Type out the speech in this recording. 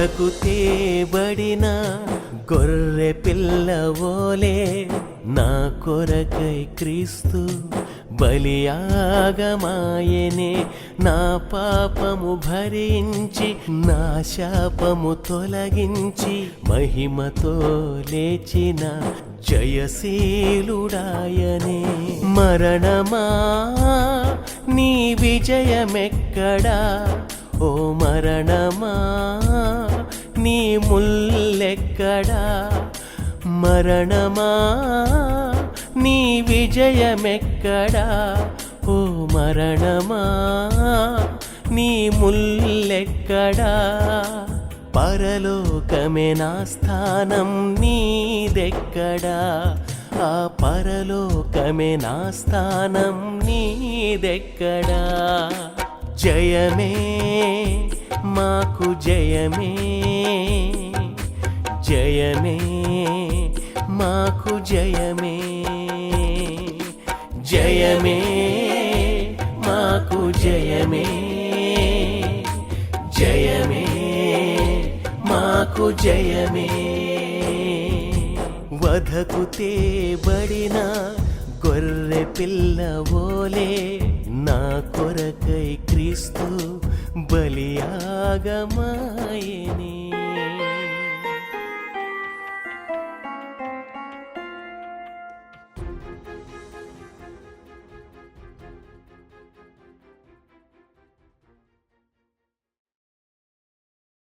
వధకు తేబడిన గొర్రె పిల్లవోలే నా కొరకై క్రీస్తు బలియాగమాయనే. నా పాపము భరించి నా శాపము తొలగించి మహిమతో లేచిన జయశీలుడాయనే. మరణమా నీ విజయమెక్కడా, ఓ మరణమా నీ ముల్లెక్కడా. మరణమా నీ విజయమెక్కడా, ఓ మరణమా నీ ముల్లెక్కడా. పరలోకమే నా స్థానం నీదెక్కడా, ఆ పరలోకమే నా స్థానం నీదెక్కడా. జయమే మాకు జయమే, జయమే మాకు జయమే, జయమే మాకు జయమే, జయమే మాకు జయమే. వధకు తేబడిన గొర్రె పిల్లవోలే నా కొరకై క్రీస్తు బలియాగమాయే.